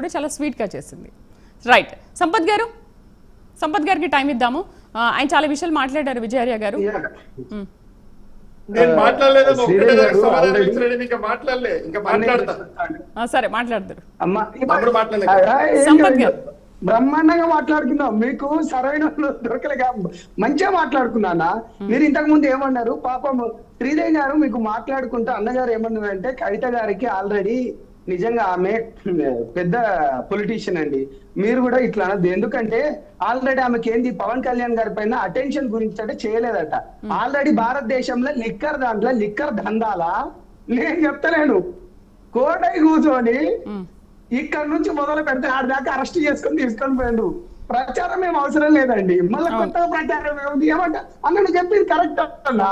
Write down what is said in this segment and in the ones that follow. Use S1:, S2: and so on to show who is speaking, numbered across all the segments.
S1: కూడా చాలా స్వీట్గా చేసింది. రైట్, సంపత్ గారికి టైం ఇద్దాము. ఆయన చాలా విషయాలు మాట్లాడారు. విజయార్య గారు సరే మాట్లాడతారు. సంపత్ గారు
S2: బ్రహ్మాండంగా మాట్లాడుకున్నాం. మీకు సరైన దొరకలేక మంచిగా మాట్లాడుకున్నానా. మీరు ఇంతకు ముందు ఏమన్నారు, పాపం శ్రీదేవి గారు మీకు మాట్లాడుకుంటూ అన్నగారు ఏమన్నారంటే కవిత గారికి ఆల్రెడీ నిజంగా ఆమె పెద్ద పొలిటీషియన్ అండి, మీరు కూడా ఇట్లా అనద్దు. ఎందుకంటే ఆల్రెడీ ఆమెకి ఏంది పవన్ కళ్యాణ్ గారి పైన అటెన్షన్ గురించి అంటే చేయలేదట. ఆల్రెడీ భారతదేశంలో లిక్కర్ దందాలా నేను చెప్తలేను, కోటై కూర్చొని ఇక్కడ నుంచి మొదలు పెడితే ఆడదాకా అరెస్ట్ చేసుకొని తీసుకొని పోయిండు. ప్రచారం ఏం అవసరం లేదండి, మళ్ళీ కొత్త ప్రచారం ఏముంది. ఏమంట అన్న నువ్వు చెప్పింది కరెక్ట్ అన్నా,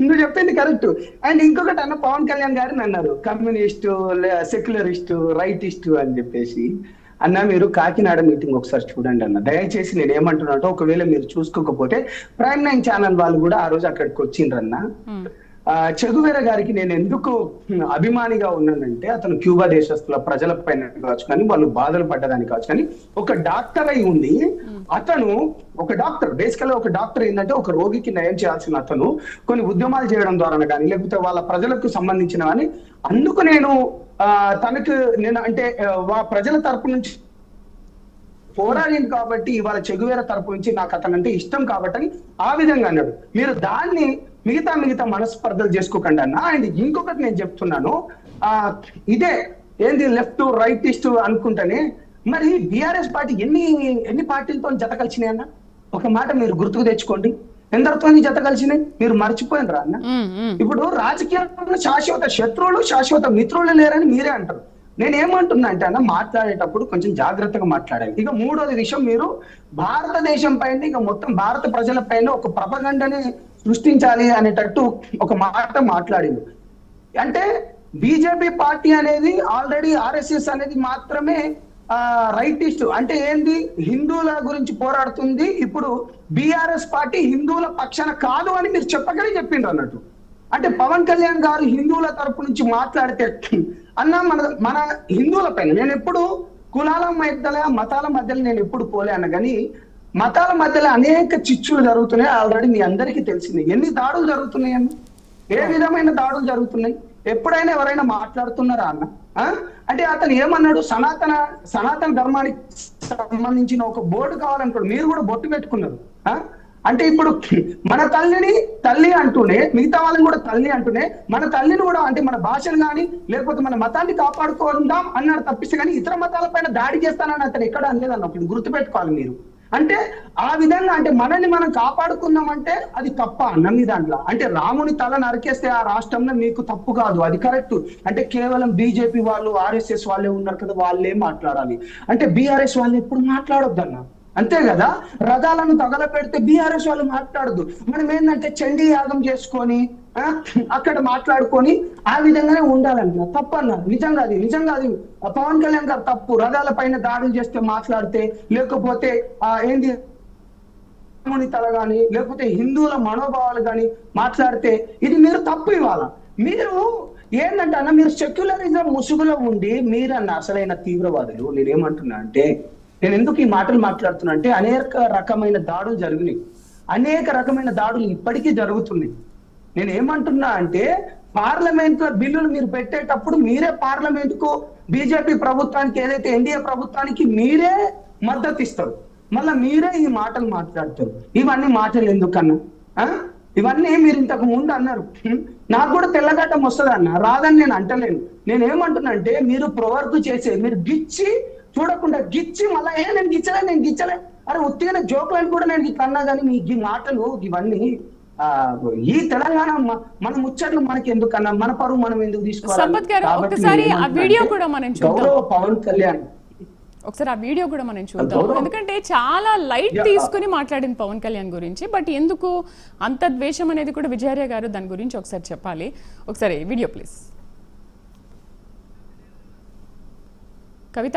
S2: నువ్వు చెప్పింది కరెక్ట్. అండ్ ఇంకొకటి అన్న పవన్ కళ్యాణ్ గారిని అన్నారు కమ్యూనిస్టు, సెక్యులరిస్టు, రైటిస్టు అని చెప్పేసి. అన్న మీరు కాకినాడ మీటింగ్ ఒకసారి చూడండి అన్న, దయచేసి నేను ఏమంటున్నాటో ఒకవేళ మీరు చూసుకోకపోతే ప్రైమ్ 9 ఛానల్ వాళ్ళు కూడా ఆ రోజు అక్కడికి వచ్చిండ్రన్న. చెగువేర గారికి నేను ఎందుకు అభిమానిగా ఉన్నానంటే అతను క్యూబా దేశస్తుల ప్రజల పైన కావచ్చు కానీ వాళ్ళు బాధలు పడ్డదాన్ని కావచ్చు కానీ ఒక డాక్టర్ అయి ఉండి అతను ఒక డాక్టర్ బేసికల్గా ఒక డాక్టర్ ఏంటంటే ఒక రోగికి నయం చేయాల్సిన అతను కొన్ని ఉద్యమాలు చేయడం ద్వారా కానీ లేకపోతే వాళ్ళ ప్రజలకు సంబంధించిన కానీ అందుకు నేను తనకు నేను అంటే ప్రజల తరపు నుంచి పోరాడింది కాబట్టి ఇవాళ చెగువేర తరపు నుంచి నాకు అతనంటే ఇష్టం కాబట్టి ఆ విధంగా అన్నాడు. మీరు దాన్ని మిగతా మనస్పర్ధలు చేసుకోకండి అన్న. అండ్ ఇంకొకటి నేను చెప్తున్నాను, ఇదే ఏంది లెఫ్ట్ రైటిస్ట్ అనుకుంటానే మరి బీఆర్ఎస్ పార్టీ ఎన్ని పార్టీలతో జత కలిసినాయి అన్న, ఒక మాట మీరు గుర్తుకు తెచ్చుకోండి. ఎందరితో జత కలిసినాయి మీరు మర్చిపోయినరా అన్న. ఇప్పుడు రాజకీయంలో శాశ్వత శత్రువులు శాశ్వత మిత్రులు లేరని మీరే అంటారు. నేను ఏమంటున్నా అంటే అన్న మాట్లాడేటప్పుడు కొంచెం జాగ్రత్తగా మాట్లాడాలి. ఇక మూడోది విషయం, మీరు భారతదేశం పైన ఇక మొత్తం భారత ప్రజల పైన ఒక ప్రపగండని సృష్టించాలి అనేటట్టు ఒక మాట మాట్లాడింది. అంటే బీజేపీ పార్టీ అనేది ఆల్రెడీ ఆర్ఎస్ఎస్ అనేది మాత్రమే రైటిస్ట్ అంటే ఏంది హిందువుల గురించి పోరాడుతుంది. ఇప్పుడు బీఆర్ఎస్ పార్టీ హిందువుల పక్షాన కాదు అని మీరు చెప్పగలి చెప్పిండ్రు అన్నట్టు. అంటే పవన్ కళ్యాణ్ గారు హిందువుల తరపు నుంచి మాట్లాడితే అన్న మన హిందువుల పైన నేను ఎప్పుడు కులాల మధ్యలో మతాల మధ్యలో నేను ఎప్పుడు పోలే అన్న, కానీ మతాల మధ్యలో అనేక చిచ్చులు జరుగుతున్నాయి. ఆల్రెడీ మీ అందరికీ తెలిసింది ఎన్ని దాడులు జరుగుతున్నాయి అన్న, ఏ విధమైన దాడులు జరుగుతున్నాయి. ఎప్పుడైనా ఎవరైనా మాట్లాడుతున్నారా అన్న? అంటే అతను ఏమన్నాడు, సనాతన ధర్మానికి సంబంధించిన ఒక బోర్డు కావాలనుకోండి, మీరు కూడా బొట్టు పెట్టుకున్నారు. అంటే ఇప్పుడు మన తల్లిని తల్లి అంటూనే మిగతా వాళ్ళని కూడా తల్లి అంటూనే మన తల్లిని కూడా అంటే మన భాషను కానీ లేకపోతే మన మతాన్ని కాపాడుకుందాం అన్నాడు తప్పిస్తే కానీ ఇతర మతాల పైన దాడి చేస్తానని అతను ఎక్కడ అనలేదన్న. ఒకటి గుర్తుపెట్టుకోవాలి మీరు. అంటే ఆ విధంగా అంటే మనల్ని మనం కాపాడుకుందామంటే అది తప్ప అన్న మీ దాంట్లో. అంటే రాముని తల నరికేస్తే ఆ రాష్ట్రంలో మీకు తప్పు కాదు, అది కరెక్ట్. అంటే కేవలం బీజేపీ వాళ్ళు ఆర్ఎస్ఎస్ వాళ్ళే ఉన్నారు కదా, వాళ్ళే మాట్లాడాలి. అంటే బీఆర్ఎస్ వాళ్ళు ఎప్పుడు మాట్లాడొద్దన్న, అంతే కదా. రథాలను తగల పెడితే బీఆర్ఎస్ వాళ్ళు మాట్లాడదు. మనం ఏంటంటే చండీ యాగం చేసుకొని అక్కడ మాట్లాడుకొని ఆ విధంగానే ఉండాలన్న. తప్పన్నారు నిజంగా అది పవన్ కళ్యాణ్ గారు తప్పు. రథాల పైన దాడులు చేస్తే మాట్లాడితే లేకపోతే ఏంది తల గాని లేకపోతే హిందువుల మనోభావాలు కానీ మాట్లాడితే ఇది మీరు తప్పు. ఇవాళ మీరు ఏంటంటే అన్న మీరు సెక్యులరిజం ముసుగులో ఉండి మీరన్న అసలైన తీవ్రవాదులు. నేనేమంటున్నా అంటే నేను ఎందుకు ఈ మాటలు మాట్లాడుతున్నా అంటే అనేక రకమైన దాడులు జరిగినాయి, అనేక రకమైన దాడులు ఇప్పటికీ జరుగుతున్నాయి. నేను ఏమంటున్నా అంటే పార్లమెంట్ బిల్లులు మీరు పెట్టేటప్పుడు మీరే పార్లమెంట్ కు బీజేపీ ప్రభుత్వానికి ఏదైతే ఎన్డీఏ ప్రభుత్వానికి మీరే మద్దతు ఇస్తారు, మళ్ళీ మీరే ఈ మాటలు మాట్లాడతారు. ఇవన్నీ మాటలు ఎందుకన్నా? ఇవన్నీ మీరు ఇంతకు ముందు అన్నారు. నాకు కూడా తెల్లగడ్డం వస్తుంది అన్న, రాదని నేను అంటలేను. నేను ఏమంటున్నా అంటే మీరు ప్రవర్క్ చేసే మీరు గిచ్చి చూడకుండా గిచ్చి మళ్ళీ నేను గిచ్చలే అరే ఉత్తిగా జోకులని కూడా నేను ఇట్లా అన్నా కానీ ఈ మాటలు ఇవన్నీ ఈ తెలంగాణ మన ముచ్చట్లు మనకి ఎందుకన్నా, మన పరువు మనం ఎందుకు తీసుకోవాలి? పవన్ కళ్యాణ్
S1: ఒకసారి ఆ వీడియో కూడా మనం చూద్దాం. ఎందుకంటే చాలా లైట్ తీసుకుని మాట్లాడింది పవన్ కళ్యాణ్ గురించి. బట్ ఎందుకు అంత ద్వేషం అనేది కూడా విజయార్య గారు దాని గురించి ఒకసారి చెప్పాలి. ఒకసారి వీడియో ప్లీజ్. కవిత